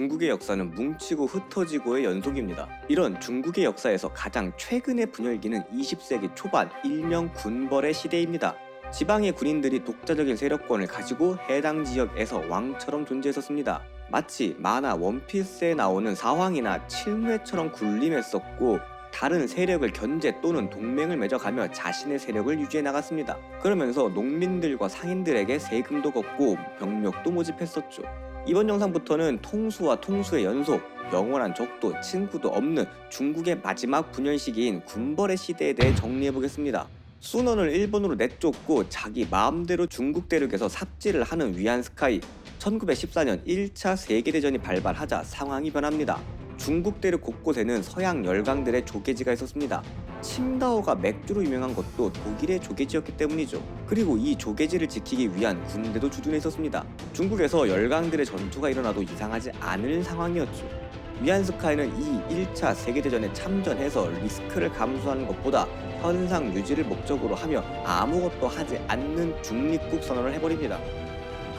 중국의 역사는 뭉치고 흩어지고의 연속입니다. 이런 중국의 역사에서 가장 최근의 분열기는 20세기 초반 일명 군벌의 시대입니다. 지방의 군인들이 독자적인 세력권을 가지고 해당 지역에서 왕처럼 존재했었습니다. 마치 만화 원피스에 나오는 사황이나 칠무회처럼 군림했었고, 다른 세력을 견제 또는 동맹을 맺어가며 자신의 세력을 유지해 나갔습니다. 그러면서 농민들과 상인들에게 세금도 걷고 병력도 모집했었죠. 이번 영상부터는 통수와 통수의 연속, 영원한 적도 친구도 없는 중국의 마지막 분열 시기인 군벌의 시대에 대해 정리해보겠습니다. 순원을 일본으로 내쫓고 자기 마음대로 중국 대륙에서 삽질을 하는 위안스카이. 1914년 1차 세계대전이 발발하자 상황이 변합니다. 중국 대륙 곳곳에는 서양 열강들의 조개지가 있었습니다. 칭다오가 맥주로 유명한 것도 독일의 조개지였기 때문이죠. 그리고 이 조개지를 지키기 위한 군대도 주둔해 있었습니다. 중국에서 열강들의 전투가 일어나도 이상하지 않을 상황이었죠. 위안스카이는 이 1차 세계대전에 참전해서 리스크를 감수하는 것보다 현상 유지를 목적으로 하며 아무것도 하지 않는 중립국 선언을 해버립니다.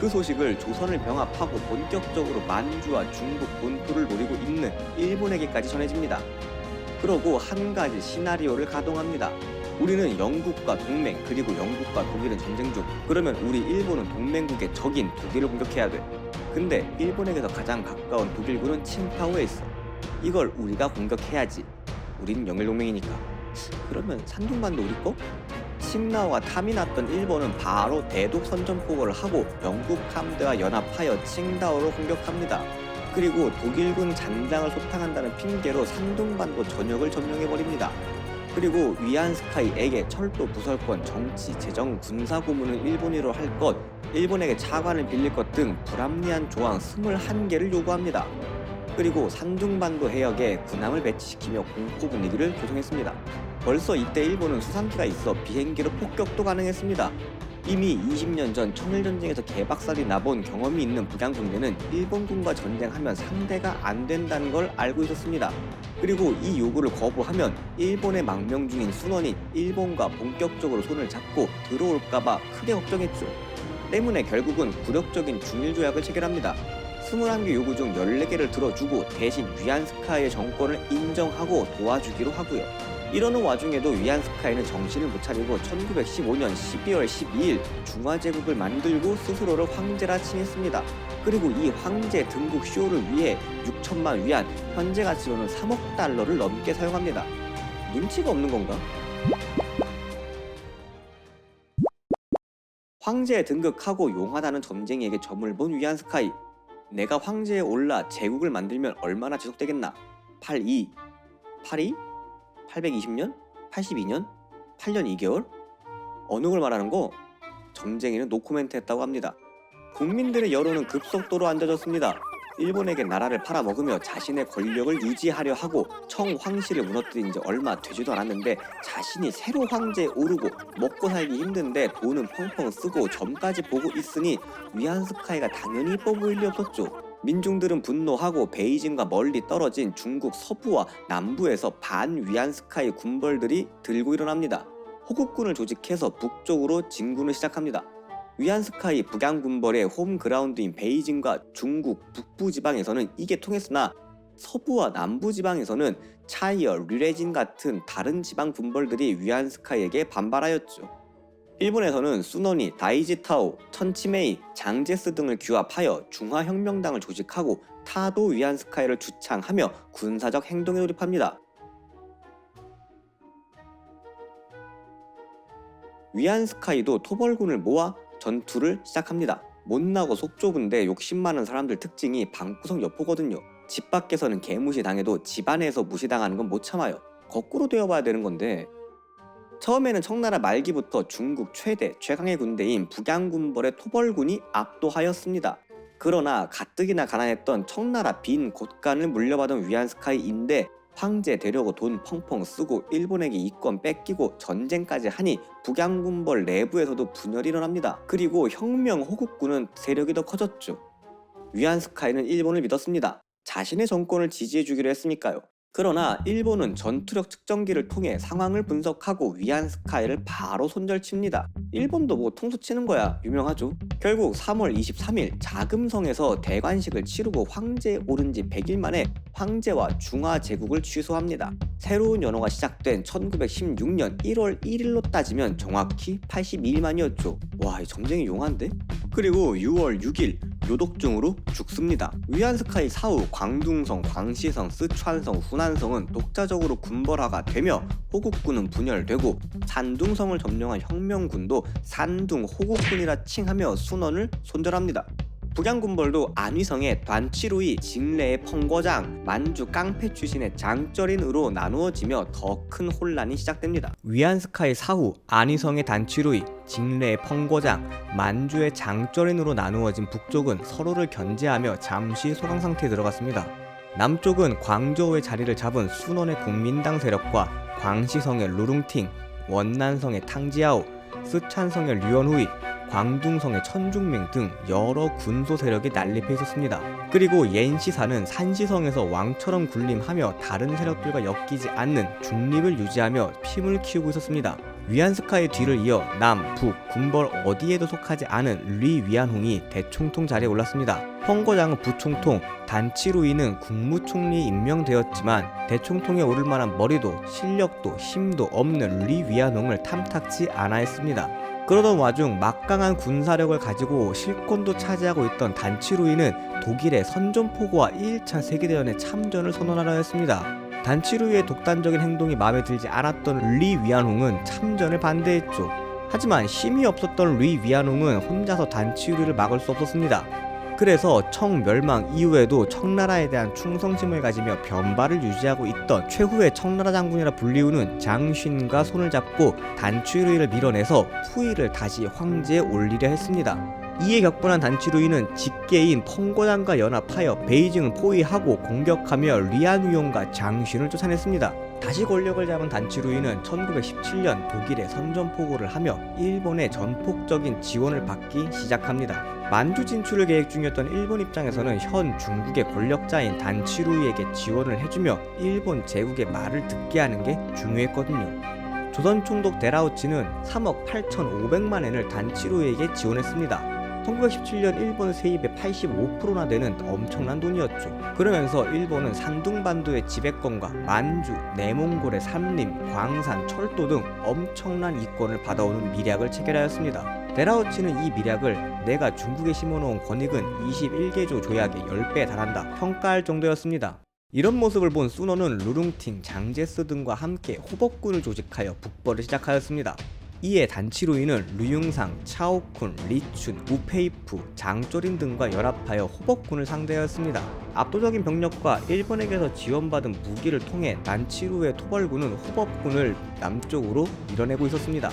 그 소식을 조선을 병합하고 본격적으로 만주와 중국 본토를 노리고 있는 일본에게까지 전해집니다. 그러고 한 가지 시나리오를 가동합니다. 우리는 영국과 동맹, 그리고 영국과 독일은 전쟁 중. 그러면 우리 일본은 동맹국의 적인 독일을 공격해야 돼. 근데 일본에게서 가장 가까운 독일군은 칭타오에 있어. 이걸 우리가 공격해야지. 우린 영일동맹이니까. 그러면 산둥반도 우리 거? 칭나오가 탐이 났던 일본은 바로 대독 선전포고를 하고 영국 함대와 연합하여 칭다오로 공격합니다. 그리고 독일군 잔장을 소탕한다는 핑계로 산둥반도 전역을 점령해버립니다. 그리고 위안스카이에게 철도 부설권, 정치, 재정, 군사 고문을 일본어로 할 것, 일본에게 차관을 빌릴 것 등 불합리한 조항 21개를 요구합니다. 그리고 산둥반도 해역에 군함을 배치시키며 공포 분위기를 조성했습니다. 벌써 이때 일본은 수상기가 있어 비행기로 폭격도 가능했습니다. 이미 20년 전 청일전쟁에서 개박살이 나본 경험이 있는 북양군대는 일본군과 전쟁하면 상대가 안 된다는 걸 알고 있었습니다. 그리고 이 요구를 거부하면 일본의 망명 중인 순원이 일본과 본격적으로 손을 잡고 들어올까봐 크게 걱정했죠. 때문에 결국은 굴욕적인 중일조약을 체결합니다. 21개 요구 중 14개를 들어주고 대신 위안스카이의 정권을 인정하고 도와주기로 하고요. 이러는 와중에도 위안스카이는 정신을 못 차리고 1915년 12월 12일 중화제국을 만들고 스스로를 황제라 칭했습니다. 그리고 이 황제 등극 쇼를 위해 6천만 위안, 현재 가치로는 3억 달러를 넘게 사용합니다. 눈치가 없는 건가? 황제에 등극하고 용하다는 점쟁이에게 점을 본 위안스카이. 내가 황제에 올라 제국을 만들면 얼마나 지속되겠나? 82, 82? 820년? 82년? 8년 2개월? 어느 걸 말하는 거? 점쟁이는 노코멘트 했다고 합니다. 국민들의 여론은 급속도로 안 좋아졌습니다. 일본에게 나라를 팔아먹으며 자신의 권력을 유지하려 하고 청황실을 무너뜨린 지 얼마 되지도 않았는데 자신이 새로 황제에 오르고 먹고 살기 힘든데 돈은 펑펑 쓰고 점까지 보고 있으니 위안스카이가 당연히 이뻐 보일 리 없었죠. 민중들은 분노하고 베이징과 멀리 떨어진 중국 서부와 남부에서 반 위안스카이 군벌들이 들고 일어납니다. 호국군을 조직해서 북쪽으로 진군을 시작합니다. 위안스카이 북양군벌의 홈그라운드인 베이징과 중국 북부지방에서는 이게 통했으나 서부와 남부지방에서는 차이어, 류레진 같은 다른 지방 군벌들이 위안스카이에게 반발하였죠. 일본에서는 순원이 다이지타오, 천치메이, 장제스 등을 규합하여 중화혁명당을 조직하고 타도 위안스카이를 주창하며 군사적 행동에 돌입합니다. 위안스카이도 토벌군을 모아 전투를 시작합니다. 못나고 속 좁은데 욕심 많은 사람들 특징이 방구석 여포거든요. 집 밖에서는 개무시 당해도 집 안에서 무시당하는 건 못 참아요. 거꾸로 되어봐야 되는 건데, 처음에는 청나라 말기부터 중국 최대 최강의 군대인 북양군벌의 토벌군이 압도하였습니다. 그러나 가뜩이나 가난했던 청나라 빈 곳간을 물려받은 위안스카이인데 황제 되려고 돈 펑펑 쓰고 일본에게 이권 뺏기고 전쟁까지 하니 북양군벌 내부에서도 분열이 일어납니다. 그리고 혁명 호국군은 세력이 더 커졌죠. 위안스카이는 일본을 믿었습니다. 자신의 정권을 지지해주기로 했으니까요. 그러나 일본은 전투력 측정기를 통해 상황을 분석하고 위안스카이를 바로 손절칩니다. 일본도 뭐 통수 치는 거야 유명하죠. 결국 3월 23일 자금성에서 대관식을 치르고 황제에 오른 지 100일 만에 황제와 중화 제국을 취소합니다. 새로운 연호가 시작된 1916년 1월 1일로 따지면 정확히 82일 만이었죠. 와, 이 전쟁이 용한데? 그리고 6월 6일 요독중으로 죽습니다. 위안스카이 사후 광둥성, 광시성, 스촨성, 후난성은 독자적으로 군벌화가 되며 호국군은 분열되고 산둥성을 점령한 혁명군도 산둥 호국군이라 칭하며 순원을 손절합니다. 북양군벌도 안위성의 단치루이, 징레의 펑거장, 만주 깡패 출신의 장쩌린으로 나누어지며 더 큰 혼란이 시작됩니다. 위안스카이 사후 안위성의 단치루이, 징레의 펑거장, 만주의 장쩌린으로 나누어진 북쪽은 서로를 견제하며 잠시 소강 상태에 들어갔습니다. 남쪽은 광저우의 자리를 잡은 순원의 국민당 세력과 광시성의 루룽팅, 원난성의 탕지아오, 스촨성의 류언후이, 광둥성의 천중맹 등 여러 군소 세력이 난립해 있었습니다. 그리고 옌시사는 산시성에서 왕처럼 군림하며 다른 세력들과 엮이지 않는 중립을 유지하며 힘을 키우고 있었습니다. 위안스카이 뒤를 이어 남, 북, 군벌 어디에도 속하지 않은 리 위안홍이 대총통 자리에 올랐습니다. 펑거장은 부총통, 단치루이는 국무총리에 임명되었지만 대총통에 오를 만한 머리도 실력도 힘도 없는 리 위안홍을 탐탁지 않아 했습니다. 그러던 와중 막강한 군사력을 가지고 실권도 차지하고 있던 단치루이는 독일의 선전포고와 1차 세계대전에 참전을 선언하려 했습니다. 단치루이의 독단적인 행동이 마음에 들지 않았던 리 위안홍은 참전을 반대했죠. 하지만 힘이 없었던 리 위안홍은 혼자서 단치루이를 막을 수 없었습니다. 그래서 청 멸망 이후에도 청나라에 대한 충성심을 가지며 변발을 유지하고 있던 최후의 청나라 장군이라 불리우는 장쉰과 손을 잡고 단치루이를 밀어내서 푸이를 다시 황제에 올리려 했습니다. 이에 격분한 단치루이는 직계인 펑고장과 연합하여 베이징을 포위하고 공격하며 리안위용과 장쉰을 쫓아냈습니다. 다시 권력을 잡은 단치루이는 1917년 독일의 선전포고를 하며 일본의 전폭적인 지원을 받기 시작합니다. 만주 진출을 계획 중이었던 일본 입장에서는 현 중국의 권력자인 단치루이에게 지원을 해주며 일본 제국의 말을 듣게 하는 게 중요했거든요. 조선 총독 데라우치는 3억 8,500만 엔을 단치루이에게 지원했습니다. 1917년 일본 세입의 85%나 되는 엄청난 돈이었죠. 그러면서 일본은 산둥반도의 지배권과 만주, 내몽골의 삼림, 광산, 철도 등 엄청난 이권을 받아오는 밀약을 체결하였습니다. 데라우치는 이 밀약을 내가 중국에 심어놓은 권익은 21개조 조약의 10배에 달한다 평가할 정도였습니다. 이런 모습을 본 순원은 루룽팅, 장제스 등과 함께 호법군을 조직하여 북벌을 시작하였습니다. 이에 단치루이는 류융상, 차오쿤, 리춘, 우페이프, 장쪼린 등과 연합하여 호법군을 상대하였습니다. 압도적인 병력과 일본에게서 지원받은 무기를 통해 단치루이의 토벌군은 호법군을 남쪽으로 밀어내고 있었습니다.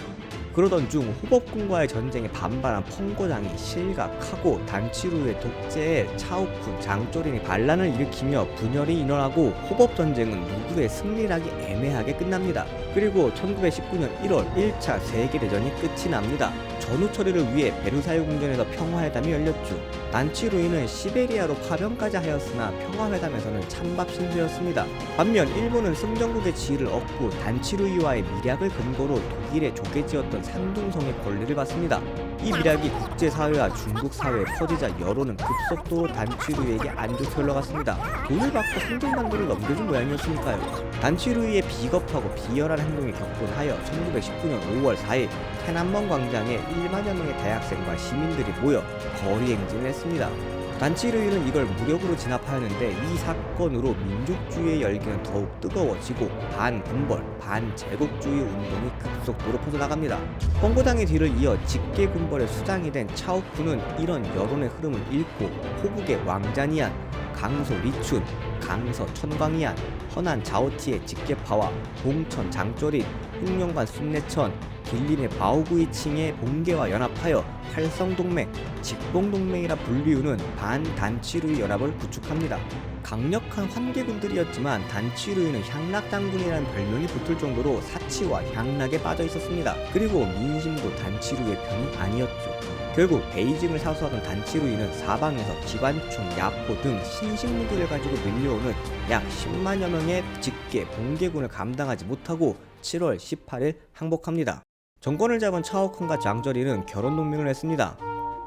그러던 중 호법군과의 전쟁에 반발한 펑고장이 실각하고 단치루이의 독재에 차오쿤, 장쪼린이 반란을 일으키며 분열이 일어나고 호법전쟁은 누구의 승리락이 애매하게 끝납니다. 그리고 1919년 1월 1차 세계대전이 끝이 납니다. 전후 처리를 위해 베르사유 궁전에서 평화회담이 열렸죠. 단치루이는 시베리아로 파병까지 하였으나 평화회담에서는 찬밥 신세였습니다. 반면 일본은 승전국의 지위를 얻고 단치루이와의 밀약을 근거로 독일의 조개지였던 산둥성의 권리를 받습니다. 이 밀약이 국제사회와 중국 사회에 퍼지자 여론은 급속도로 단치루이에게 안 좋게 흘러갔습니다. 돈을 받고 산둥반도를 넘겨준 모양이었으니까요. 단치루이의 비겁하고 비열한 행동에 격분하여 1919년 5월 4일 태난먼 광장에 1만여 명의 대학생과 시민들이 모여 거리 행진을 했습니다. 단치루이는 이걸 무력으로 진압하였는데 이 사건으로 민족주의의 열기는 더욱 뜨거워지고 반군벌, 반제국주의 운동이 급속도로 퍼져나갑니다. 펑고장의 뒤를 이어 직계군벌의 수장이 된 차오쿤은 이런 여론의 흐름을 읽고 호북의 왕자니안, 강소 리춘, 강서 천광이안, 허난 자오티의 직계파와 봉천 장쪼린, 흑룡관 순례천, 길림의 바오구이칭의 봉계와 연합하여 팔성동맹, 직봉동맹이라 불리우는 반단치루이 연합을 구축합니다. 강력한 환계군들이었지만 단치루이는 향락장군이라는 별명이 붙을 정도로 사치와 향락에 빠져 있었습니다. 그리고 민심도 단치루이의 편이 아니었죠. 결국 베이징을 사수하던 단치루이는 사방에서 기관총, 야포 등 신식 무기를 가지고 밀려오는 약 10만여 명의 직계, 봉계군을 감당하지 못하고 7월 18일 항복합니다. 정권을 잡은 차오쿤과 장저린은 결혼 동맹을 했습니다.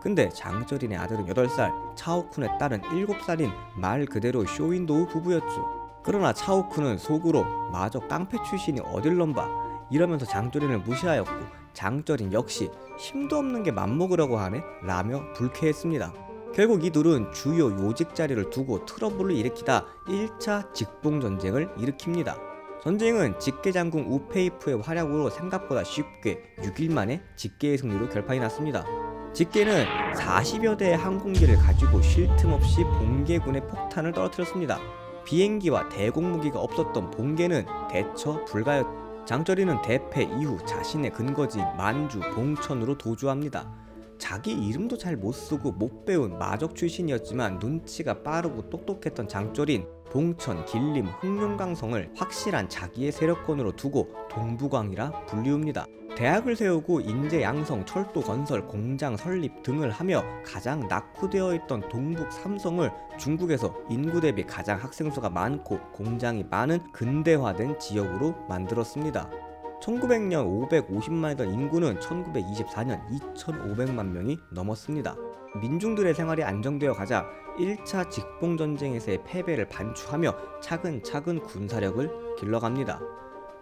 근데 장저린의 아들은 8살, 차오쿤의 딸은 7살인 말 그대로 쇼윈도우 부부였죠. 그러나 차오쿤은 속으로 마저 깡패 출신이 어딜 넘봐 이러면서 장저린을 무시하였고, 장저린 역시 힘도 없는 게 맘먹으려고 하네 라며 불쾌했습니다. 결국 이 둘은 주요 요직 자리를 두고 트러블을 일으키다 1차 직봉전쟁을 일으킵니다. 전쟁은 직계장군 우페이프의 활약으로 생각보다 쉽게 6일 만에 직계의 승리로 결판이 났습니다. 직계는 40여 대의 항공기를 가지고 쉴 틈 없이 봉계군의 폭탄을 떨어뜨렸습니다. 비행기와 대공무기가 없었던 봉계는 대처 불가였죠. 장저린은 대패 이후 자신의 근거지인 만주, 봉천으로 도주합니다. 자기 이름도 잘 못쓰고 못 배운 마적 출신이었지만 눈치가 빠르고 똑똑했던 장저린, 봉천, 길림, 흑룡강성을 확실한 자기의 세력권으로 두고 동부광이라 불리웁니다. 대학을 세우고 인제 양성, 철도 건설, 공장 설립 등을 하며 가장 낙후되어 있던 동북 삼성을 중국에서 인구 대비 가장 학생 수가 많고 공장이 많은 근대화된 지역으로 만들었습니다. 1900년 550만이던 인구는 1924년 2500만 명이 넘었습니다. 민중들의 생활이 안정되어 가자 1차 직봉전쟁에서의 패배를 반추하며 차근차근 군사력을 길러갑니다.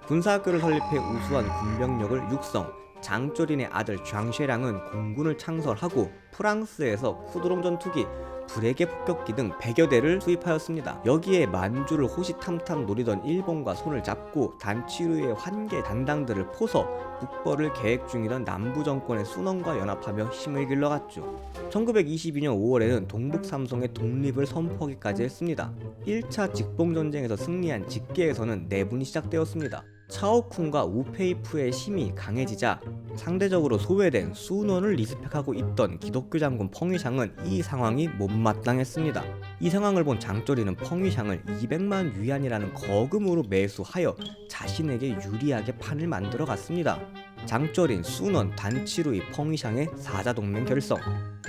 군사학교를 설립해 우수한 군병력을 육성, 장조린의 아들 장쉐량은 공군을 창설하고 프랑스에서 쿠드롬 전투기, 불에게 폭격기 등 100여 대를 수입하였습니다. 여기에 만주를 호시탐탐 노리던 일본과 손을 잡고 단치루의 환계 담당들을 포서 북벌을 계획 중이던 남부 정권의 순원과 연합하며 힘을 길러갔죠. 1922년 5월에는 동북 삼성의 독립을 선포하기까지 했습니다. 1차 직봉전쟁에서 승리한 직계에서는 내분이 시작되었습니다. 차오쿤과 우페이프의 힘이 강해지자 상대적으로 소외된 순원을 리스펙하고 있던 기독교 장군 펑위샹은 이 상황이 못마땅했습니다. 이 상황을 본 장조리는 펑위샹을 200만 위안이라는 거금으로 매수하여 자신에게 유리하게 판을 만들어 갔습니다. 장조린, 순원, 단치루이, 펑위샹의 사자동맹 결성.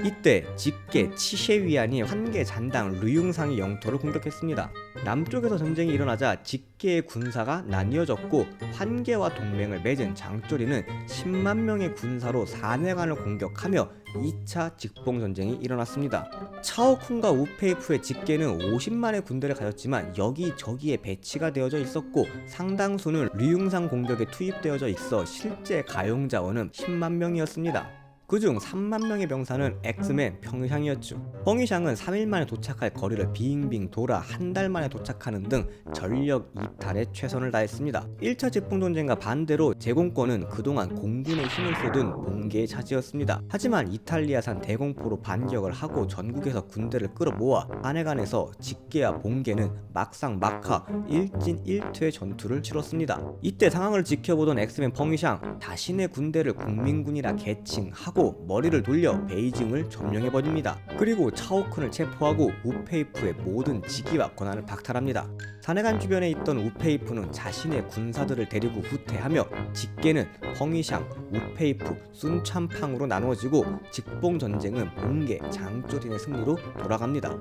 이때 직계 치셰위안이 환계 잔당 류융상의 영토를 공격했습니다. 남쪽에서 전쟁이 일어나자 직계의 군사가 나뉘어졌고 환계와 동맹을 맺은 장조리는 10만 명의 군사로 사내관을 공격하며 2차 직봉전쟁이 일어났습니다. 차오쿤과 우페이프의 직계는 50만의 군대를 가졌지만 여기저기에 배치가 되어져 있었고 상당수는 류융상 공격에 투입되어져 있어 실제 가용 자원은 10만 명이었습니다. 그중 3만 명의 병사는 엑스맨 펑위샹이었죠. 펑위샹은 3일 만에 도착할 거리를 빙빙 돌아 한 달 만에 도착하는 등 전력 이탈에 최선을 다했습니다. 1차 직봉전쟁과 반대로 제공권은 그동안 공군의 힘을 쏟은 봉계의 차지였습니다. 하지만 이탈리아산 대공포로 반격을 하고 전국에서 군대를 끌어모아 한해간에서 직계와 봉계는 막상 막하 일진 일퇴의 전투를 치렀습니다. 이때 상황을 지켜보던 엑스맨 펑위샹 자신의 군대를 국민군이라 개칭하고 머리를 돌려 베이징을 점령해버립니다. 그리고 차오쿤을 체포하고 우페이프의 모든 직위와 권한을 박탈합니다. 산해관 주변에 있던 우페이프는 자신의 군사들을 데리고 후퇴하며 직계는 펑위샹, 우페이프, 순참팡으로 나누어지고 직봉전쟁은 봉계, 장조린의 승리로 돌아갑니다.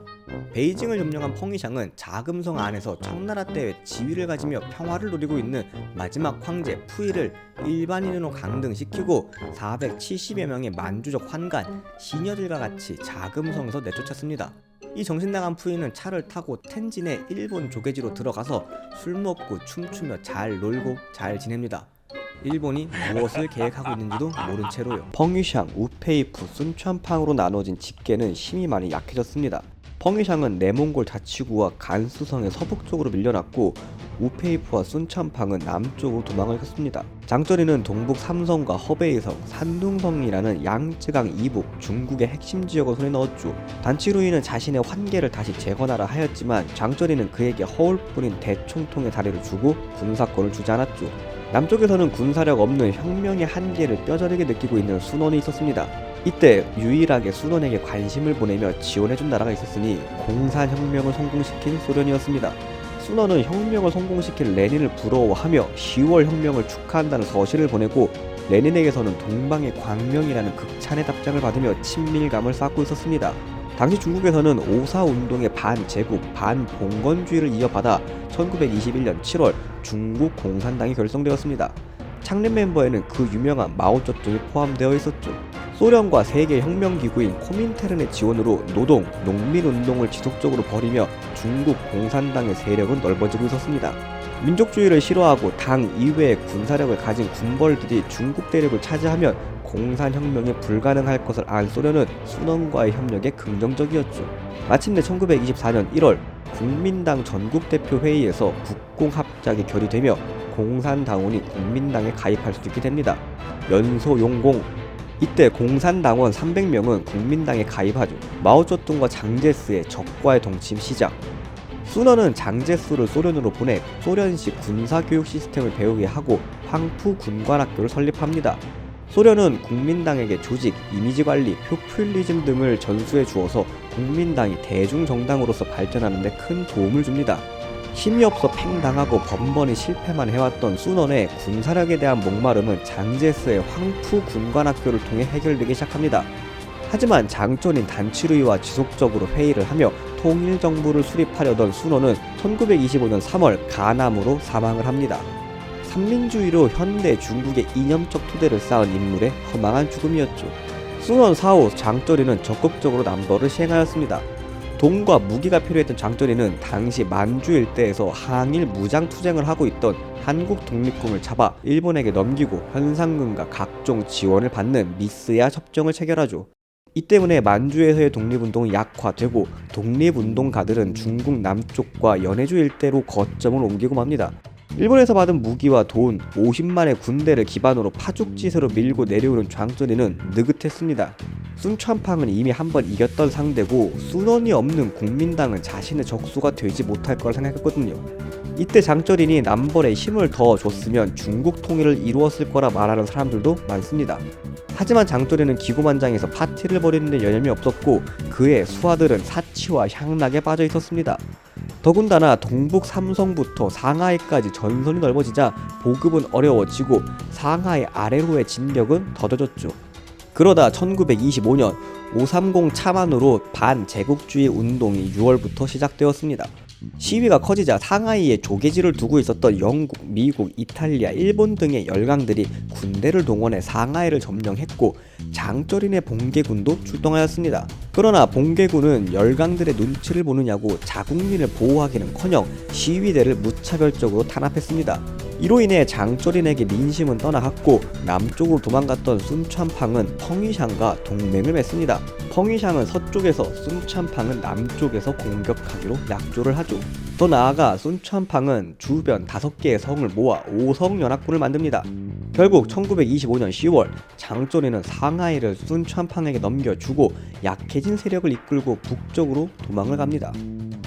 베이징을 점령한 펑위샹은 자금성 안에서 청나라 때의 지위를 가지며 평화를 누리고 있는 마지막 황제 푸이를 일반인으로 강등시키고 470여 명의 만주족 환관, 시녀들과 같이 자금성에서 내쫓았습니다. 이 정신나간 푸이는 차를 타고 텐진의 일본 조개지로 들어가서 술 먹고 춤추며 잘 놀고 잘 지냅니다. 일본이 무엇을 계획하고 있는지도 모른 채로요. 펑위샹, 우페이프, 순천팡으로 나눠진 직계는 힘이 많이 약해졌습니다. 펑위샹은 내몽골 자치구와 간수성의 서북쪽으로 밀려났고 우페이프와 순천팡은 남쪽으로 도망을 했습니다. 장조리는 동북 삼성과 허베이성, 산둥성이라는 양쯔강 이북 중국의 핵심 지역을 손에 넣었죠. 단치루이는 자신의 환계를 다시 재건하라 하였지만 장조리는 그에게 허울뿐인 대총통의 다리를 주고 군사권을 주지 않았죠. 남쪽에서는 군사력 없는 혁명의 한계를 뼈저리게 느끼고 있는 순원이 있었습니다. 이때 유일하게 순원에게 관심을 보내며 지원해준 나라가 있었으니 공산혁명을 성공시킨 소련이었습니다. 순원은 혁명을 성공시킨 레닌을 부러워하며 10월 혁명을 축하한다는 서신을 보내고 레닌에게서는 동방의 광명이라는 극찬의 답장을 받으며 친밀감을 쌓고 있었습니다. 당시 중국에서는 오사운동의 반제국, 반봉건주의를 이어받아 1921년 7월 중국 공산당이 결성되었습니다. 창립 멤버에는 그 유명한 마오쩌둥이 포함되어 있었죠. 소련과 세계 혁명기구인 코민테른의 지원으로 노동, 농민운동을 지속적으로 벌이며 중국 공산당의 세력은 넓어지고 있었습니다. 민족주의를 싫어하고 당 이외의 군사력을 가진 군벌들이 중국 대륙을 차지하면 공산혁명이 불가능할 것을 안 소련은 순원과의 협력에 긍정적이었죠. 마침내 1924년 1월 국민당 전국대표회의에서 국공합작이 결의되며 공산당원이 국민당에 가입할 수 있게 됩니다. 연소용공. 이때 공산당원 300명은 국민당에 가입하죠. 마오쩌둥과 장제스의 적과의 동침 시작. 순원은 장제스를 소련으로 보내 소련식 군사교육 시스템을 배우게 하고 황푸 군관학교를 설립합니다. 소련은 국민당에게 조직, 이미지 관리, 포퓰리즘 등을 전수해 주어서 국민당이 대중정당으로서 발전하는 데 큰 도움을 줍니다. 힘이 없어 팽당하고 번번이 실패만 해왔던 순원의 군사력에 대한 목마름은 장제스의 황푸 군관학교를 통해 해결되기 시작합니다. 하지만 장전인 단추르이와 지속적으로 회의를 하며 통일정부를 수립하려던 순원은 1925년 3월 간암으로 사망을 합니다. 삼민주의로 현대 중국의 이념적 토대를 쌓은 인물의 허망한 죽음이었죠. 순원 사후 장쩌리는 적극적으로 남벌을 시행하였습니다. 돈과 무기가 필요했던 장쩌리는 당시 만주 일대에서 항일 무장투쟁을 하고 있던 한국 독립군을 잡아 일본에게 넘기고 현상금과 각종 지원을 받는 미스야 협정을 체결하죠. 이 때문에 만주에서의 독립운동이 약화되고 독립운동가들은 중국 남쪽과 연해주 일대로 거점을 옮기고 맙니다. 일본에서 받은 무기와 돈, 50만의 군대를 기반으로 파죽지세로 밀고 내려오는 장쩌리는 느긋했습니다. 순천팡은 이미 한번 이겼던 상대고 순원이 없는 국민당은 자신의 적수가 되지 못할 거라 생각했거든요. 이때 장쩌린이 남벌에 힘을 더 줬으면 중국 통일을 이루었을 거라 말하는 사람들도 많습니다. 하지만 장쩌린은 기고만장해서 파티를 벌이는 데 여념이 없었고 그의 수하들은 사치와 향락에 빠져 있었습니다. 더군다나 동북 삼성부터 상하이까지 전선이 넓어지자 보급은 어려워지고 상하이 아래로의 진격은 더뎌졌죠. 그러다 1925년 530 차만으로 반제국주의 운동이 6월부터 시작되었습니다. 시위가 커지자 상하이에 조개지를 두고 있었던 영국, 미국, 이탈리아, 일본 등의 열강들이 군대를 동원해 상하이를 점령했고 장쩌린의 봉계군도 출동하였습니다. 그러나 봉계군은 열강들의 눈치를 보느냐고 자국민을 보호하기는커녕 시위대를 무차별적으로 탄압했습니다. 이로 인해 장쩌린에게 민심은 떠나갔고 남쪽으로 도망갔던 순천팡은 펑위샹과 동맹을 맺습니다. 펑위샹은 서쪽에서, 순천팡은 남쪽에서 공격하기로 약조를 하죠. 더 나아가 순천팡은 주변 5개의 성을 모아 5성연합군을 만듭니다. 결국 1925년 10월 장쩌린은 상하이를 순천팡에게 넘겨주고 약해진 세력을 이끌고 북쪽으로 도망을 갑니다.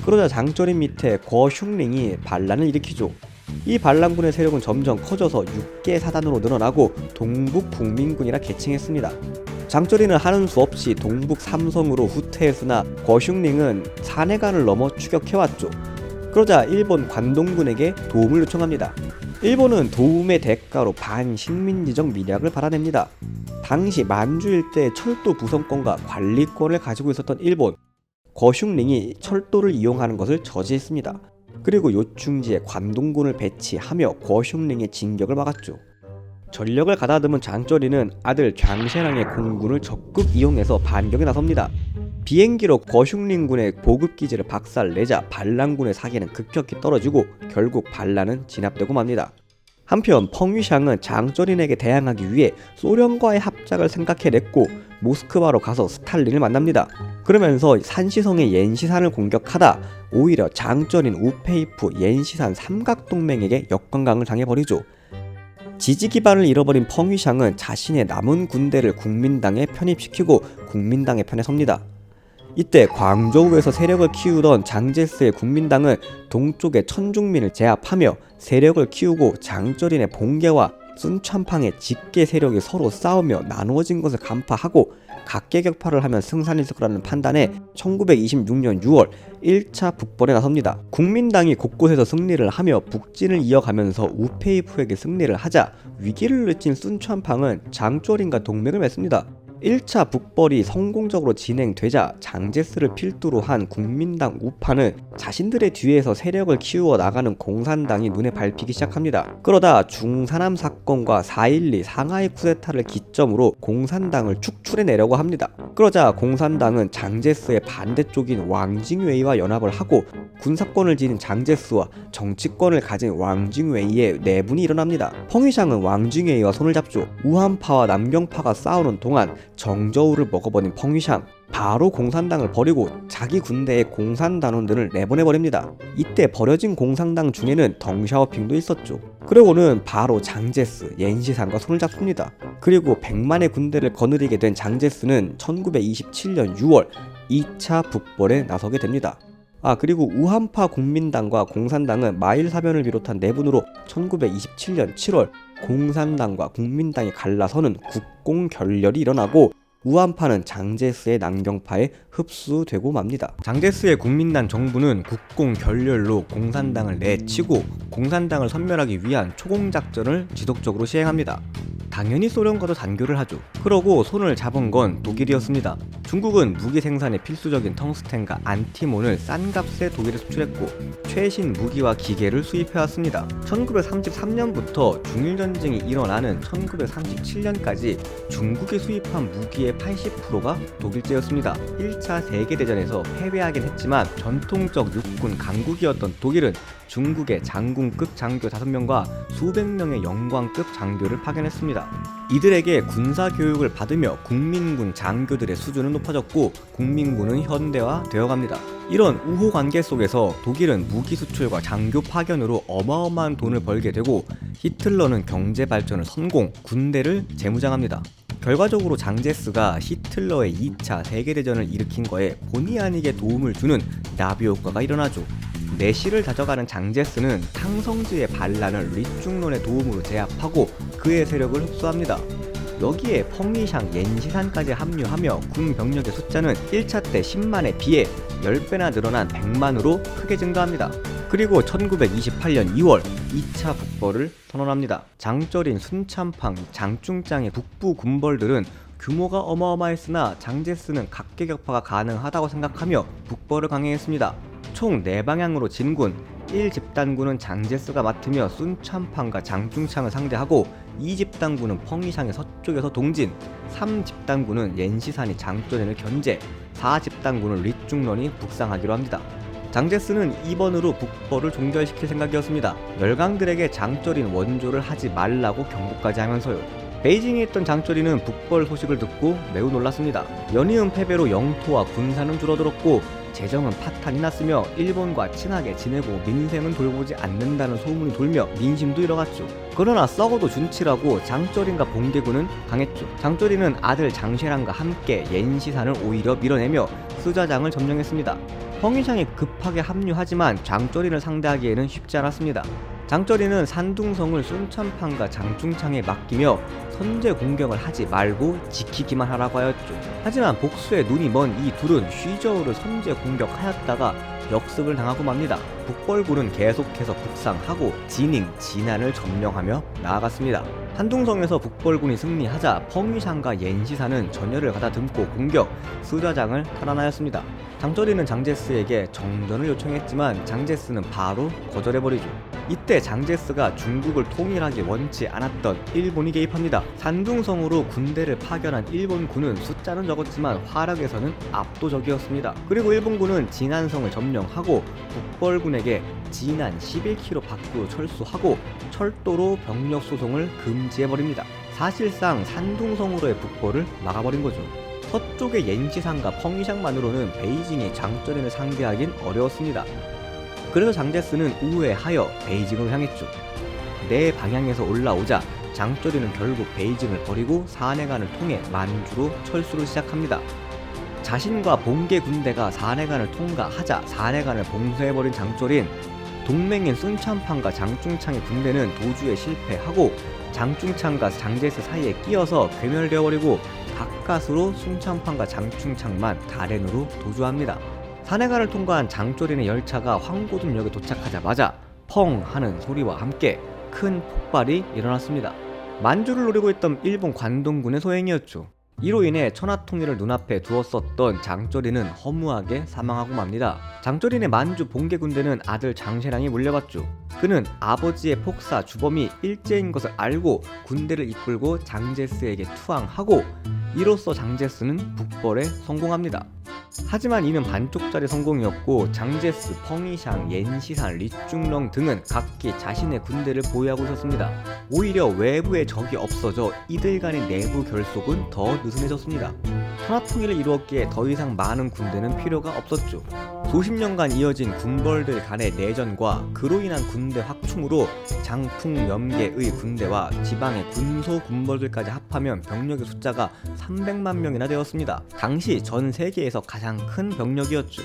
그러자 장쩌린 밑에 거슝링이 반란을 일으키죠. 이 반란군의 세력은 점점 커져서 6개 사단으로 늘어나고 동북 국민군이라 개칭했습니다. 장쩌린은 하는 수 없이 동북 삼성으로 후퇴했으나 거슝링은 사내간을 넘어 추격해왔죠. 그러자 일본 관동군에게 도움을 요청합니다. 일본은 도움의 대가로 반식민지적 밀약을 받아냅니다. 당시 만주 일대의 철도 부선권과 관리권을 가지고 있었던 일본, 거슝링이 철도를 이용하는 것을 저지했습니다. 그리고 요충지에 관동군을 배치하며 거슝링의 진격을 막았죠. 전력을 가다듬은 장쩌린은 아들 장셰랑의 공군을 적극 이용해서 반격에 나섭니다. 비행기로 거슝링군의 보급기지를 박살내자 반란군의 사기는 급격히 떨어지고 결국 반란은 진압되고 맙니다. 한편 펑위샹은 장쩌린에게 대항하기 위해 소련과의 합작을 생각해냈고 모스크바로 가서 스탈린을 만납니다. 그러면서 산시성의 옌시산을 공격하다 오히려 장쩌린, 우페이프, 옌시산 삼각동맹에게 역관광을 당해버리죠. 지지 기반을 잃어버린 펑위샹은 자신의 남은 군대를 국민당에 편입시키고 국민당의 편에 섭니다. 이때 광저우에서 세력을 키우던 장제스의 국민당은 동쪽의 천중민을 제압하며 세력을 키우고 장쩌린의 봉계와 순천팡의 직계 세력이 서로 싸우며 나누어진 것을 간파하고 각계격파를 하면 승산이 있을 거라는 판단에 1926년 6월 1차 북벌에 나섭니다. 국민당이 곳곳에서 승리를 하며 북진을 이어가면서 우페이프에게 승리를 하자 위기를 느낀 순천팡은 장조림과 동맹을 맺습니다. 1차 북벌이 성공적으로 진행되자 장제스를 필두로 한 국민당 우파는 자신들의 뒤에서 세력을 키워 나가는 공산당이 눈에 밟히기 시작합니다. 그러다 중사남 사건과 4.12 상하이 쿠데타를 기점으로 공산당을 축출해내려고 합니다. 그러자 공산당은 장제스의 반대쪽인 왕징웨이와 연합을 하고 군사권을 지닌 장제스와 정치권을 가진 왕징웨이의 내분이 일어납니다. 펑이샹은 왕징웨이와 손을 잡죠. 우한파와 남경파가 싸우는 동안 정저우를 먹어버린 펑이샹, 바로 공산당을 버리고 자기 군대의 공산단원들을 내보내버립니다. 이때 버려진 공산당 중에는 덩샤오핑도 있었죠. 그리고는 바로 장제스, 옌시산과 손을 잡습니다. 그리고 100만의 군대를 거느리게 된 장제스는 1927년 6월 2차 북벌에 나서게 됩니다. 그리고 우한파 국민당과 공산당은 마일사변을 비롯한 내분으로 1927년 7월 공산당과 국민당이 갈라서는 국공결렬이 일어나고 우한파는 장제스의 남경파에 흡수되고 맙니다. 장제스의 국민당 정부는 국공결렬로 공산당을 내치고 공산당을 섬멸하기 위한 초공작전을 지속적으로 시행합니다. 당연히 소련과도 단교를 하죠. 그러고 손을 잡은 건 독일이었습니다. 중국은 무기 생산에 필수적인 텅스텐과 안티몬을 싼 값에 독일에 수출했고 최신 무기와 기계를 수입해왔습니다. 1933년부터 중일전쟁이 일어나는 1937년까지 중국이 수입한 무기의 80%가 독일제였습니다. 1차 세계대전에서 패배하긴 했지만 전통적 육군 강국이었던 독일은 중국의 장군급 장교 5명과 수백 명의 영광급 장교를 파견했습니다. 이들에게 군사교육을 받으며 국민군 장교들의 수준은 높아졌고 국민군은 현대화되어갑니다. 이런 우호관계 속에서 독일은 무기 수출과 장교 파견으로 어마어마한 돈을 벌게 되고 히틀러는 경제 발전을 성공, 군대를 재무장합니다. 결과적으로 장제스가 히틀러의 2차 세계대전을 일으킨 거에 본의 아니게 도움을 주는 나비 효과가 일어나죠. 내실을 다져가는 장제스는 탕성지의 반란을 리중론의 도움으로 제압하고 그의 세력을 흡수합니다. 여기에 펑이샹, 옌시산까지 합류하며 군 병력의 숫자는 1차 때 10만에 비해 10배나 늘어난 100만으로 크게 증가합니다. 그리고 1928년 2월 2차 북벌을 선언합니다. 장쩌린, 순참팡, 장중장의 북부 군벌들은 규모가 어마어마했으나 장제스는 각계격파가 가능하다고 생각하며 북벌을 강행했습니다. 총 4방향으로 진군, 1집단군은 장제스가 맡으며 순참팡과 장중창을 상대하고 2집단군은 펑이샹의 서쪽에서 동진, 3집단군은 옌시산이 장쩌린을 견제, 4집단군은 리중런이 북상하기로 합니다. 장제스는 이번으로 북벌을 종결시킬 생각이었습니다. 열강들에게 장쩌린 원조를 하지 말라고 경고까지 하면서요. 베이징에 있던 장쩌린은 북벌 소식을 듣고 매우 놀랐습니다. 연이은 패배로 영토와 군사는 줄어들었고 재정은 파탄이 났으며 일본과 친하게 지내고 민생은 돌보지 않는다는 소문이 돌며 민심도 잃어갔죠. 그러나 썩어도 준치라고 장쩌린과 봉계군은 강했죠. 장쩌린은 아들 장쉐랑과 함께 옌시산을 오히려 밀어내며 스자장을 점령했습니다. 펑이샹이 급하게 합류하지만 장쩌린을 상대하기에는 쉽지 않았습니다. 장쩌린은 산둥성을 순참팡과 장중창에 맡기며 선제 공격을 하지 말고 지키기만 하라고 하였죠. 하지만 복수에 눈이 먼 이 둘은 쉬저우를 선제 공격하였다가 역습을 당하고 맙니다. 북벌군은 계속해서 북상하고 진잉, 진안을 점령하며 나아갔습니다. 산둥성에서 북벌군이 승리하자 펑이샹과 옌시산은 전열을 가다듬고 공격, 스자장을 탈환하였습니다. 장쩌린은 장제스에게 정전을 요청했지만 장제스는 바로 거절해버리죠. 이때 장제스가 중국을 통일하기 원치 않았던 일본이 개입합니다. 산둥성으로 군대를 파견한 일본군은 숫자는 적었지만 화력에서는 압도적이었습니다. 그리고 일본군은 진안성을 점령하고 북벌군에게 진안 11km 밖으로 철수하고 철도로 병력 수송을 금지해버립니다. 사실상 산둥성으로의 북벌을 막아버린 거죠. 서쪽의 옌시산과 펑이샹만으로는 베이징이 장쩌린을 상대하긴 어려웠습니다. 그래서 장제스는 우회하여 베이징을 향했죠. 네 방향에서 올라오자 장쩌린은 결국 베이징을 버리고 사내간을 통해 만주로 철수를 시작합니다. 자신과 봉계 군대가 사내간을 통과하자 사내간을 봉쇄해버린 장쩌린, 동맹인 순천판과 장중창의 군대는 도주에 실패하고 장중창과 장제스 사이에 끼어서 괴멸되어 버리고 가까스로 순천판과 장중창만 가렌으로 도주합니다. 산해가를 통과한 장조린의 열차가 황고둔역에 도착하자마자 펑 하는 소리와 함께 큰 폭발이 일어났습니다. 만주를 노리고 있던 일본 관동군의 소행이었죠. 이로 인해 천하통일을 눈앞에 두었었던 장조린은 허무하게 사망하고 맙니다. 장조린의 만주 본계 군대는 아들 장쇠랑이 물려봤죠. 그는 아버지의 폭사 주범이 일제인 것을 알고 군대를 이끌고 장제스에게 투항하고 이로써 장제스는 북벌에 성공합니다. 하지만 이는 반쪽짜리 성공이었고 장제스, 펑이샹, 옌시산, 리중렁 등은 각기 자신의 군대를 보유하고 있었습니다. 오히려 외부에 적이 없어져 이들 간의 내부 결속은 더 느슨해졌습니다. 천하통일을 이루었기에 더 이상 많은 군대는 필요가 없었죠. 수십 년간 이어진 군벌들 간의 내전과 그로 인한 군대 확충으로 장풍염계의 군대와 지방의 군소 군벌들까지 합하면 병력의 숫자가 300만 명이나 되었습니다. 당시 전 세계에서 가장 큰 병력이었죠.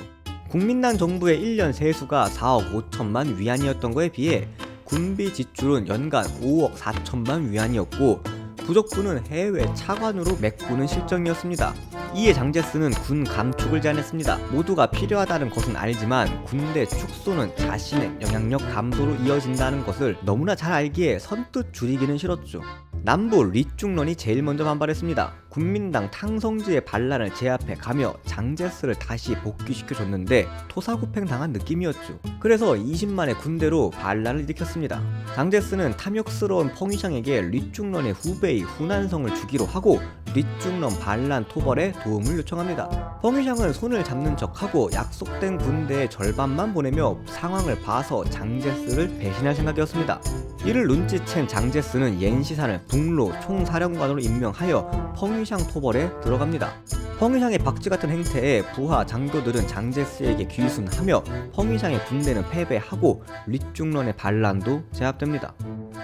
국민당 정부의 1년 세수가 4억 5천만 위안이었던 것에 비해 군비 지출은 연간 5억 4천만 위안이었고 부족분은 해외 차관으로 메꾸는 실정이었습니다. 이에 장제스는 군 감축을 제안했습니다. 모두가 필요하다는 것은 알지만 군대 축소는 자신의 영향력 감소로 이어진다는 것을 너무나 잘 알기에 선뜻 줄이기는 싫었죠. 남부 리중런이 제일 먼저 반발했습니다. 국민당 탕성지의 반란을 제압해 가며 장제스를 다시 복귀시켜줬는데 토사구팽 당한 느낌이었죠. 그래서 20만의 군대로 반란을 일으켰습니다. 장제스는 탐욕스러운 펑이샹에게 리중런의 후배의 후난성을 주기로 하고 리중런 반란 토벌에 도움을 요청합니다. 펑이샹은 손을 잡는 척하고 약속된 군대의 절반만 보내며 상황을 봐서 장제스를 배신할 생각이었습니다. 이를 눈치챈 장제스는 옌시산을 북로 총사령관으로 임명하여 펑이샹 토벌에 들어갑니다. 펑이샹의 박쥐같은 행태에 부하 장교들은 장제스에게 귀순하며 펑이샹의 군대는 패배하고 리중런의 반란도 제압됩니다.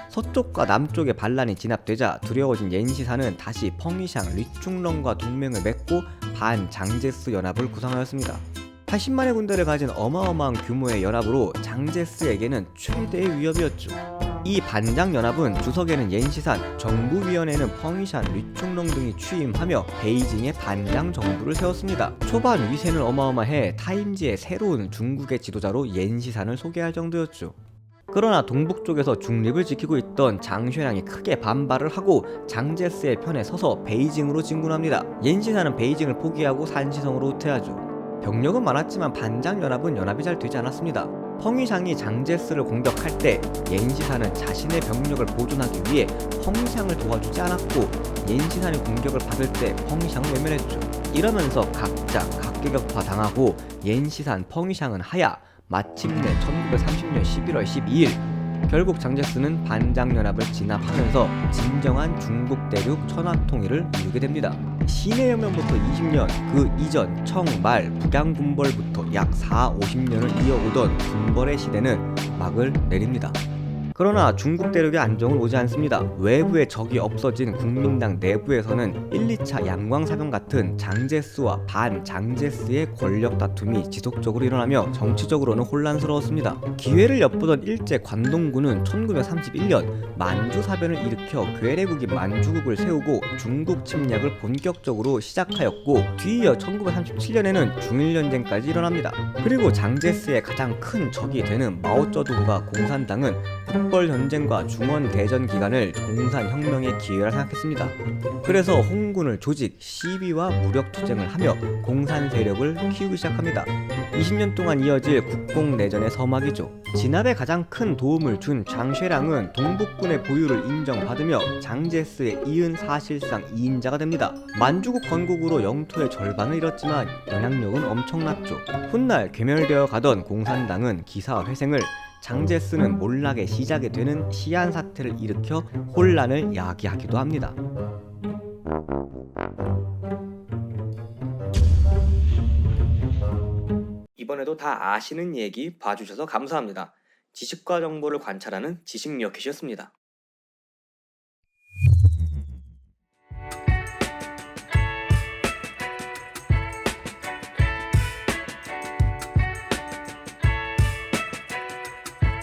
서쪽과 남쪽의 반란이 진압되자 두려워진 옌시산은 다시 펑이샹, 리중런과 동맹을 맺고 반장제스 연합을 구성하였습니다. 80만의 군대를 가진 어마어마한 규모의 연합으로 장제스에게는 최대의 위협이었죠. 이 반장연합은 주석에는 옌시산, 정부위원회는 펑이샨, 리중렁 등이 취임하며 베이징에 반장 정부를 세웠습니다. 초반 위세는 어마어마해 타임지의 새로운 중국의 지도자로 옌시산을 소개할 정도였죠. 그러나 동북 쪽에서 중립을 지키고 있던 장쇠랑이 크게 반발을 하고 장제스의 편에 서서 베이징으로 진군합니다. 옌시산은 베이징을 포기하고 산시성으로 후퇴하죠. 병력은 많았지만 반장연합은 연합이 잘 되지 않았습니다. 펑이샹이 장제스를 공격할 때 옌시산은 자신의 병력을 보존하기 위해 펑이샹을 도와주지 않았고 옌시산이 공격을 받을 때 펑이샹은 외면했죠. 이러면서 각자 각계격파 당하고 옌시산, 펑이샹은 하야 마침내 1930년 11월 12일 결국 장제스는 반장연합을 진압하면서 진정한 중국 대륙 천하통일을 이루게 됩니다. 신해혁명부터 20년, 그 이전 청말 북양군벌부터 약 50년을 이어오던 군벌의 시대는 막을 내립니다. 그러나 중국 대륙의 안정은 오지 않습니다. 외부의 적이 없어진 국민당 내부에서는 1, 2차 양광사병 같은 장제스와 반장제스의 권력 다툼이 지속적으로 일어나며 정치적으로는 혼란스러웠습니다. 기회를 엿보던 일제 관동군은 1931년 만주사변을 일으켜 괴뢰국인 만주국을 세우고 중국 침략을 본격적으로 시작하였고 뒤이어 1937년에는 중일전쟁까지 일어납니다. 그리고 장제스의 가장 큰 적이 되는 마오쩌둥과 공산당은 북벌 전쟁과 중원 대전 기간을 공산혁명의 기회라 생각했습니다. 그래서 홍군을 조직, 시위와 무력 투쟁을 하며 공산 세력을 키우기 시작합니다. 20년 동안 이어질 국공내전의 서막이죠. 진압에 가장 큰 도움을 준 장쇠랑은 동북군의 보유를 인정받으며 장제스에 이은 사실상 2인자가 됩니다. 만주국 건국으로 영토의 절반을 잃었지만 영향력은 엄청났죠. 훗날 괴멸되어 가던 공산당은 기사회생을, 장제스는 몰락의 시작이 되는 시안 사태를 일으켜 혼란을 야기하기도 합니다. 이번에도 다 아시는 얘기 봐주셔서 감사합니다. 지식과 정보를 관찰하는 지식리어캣이었습니다.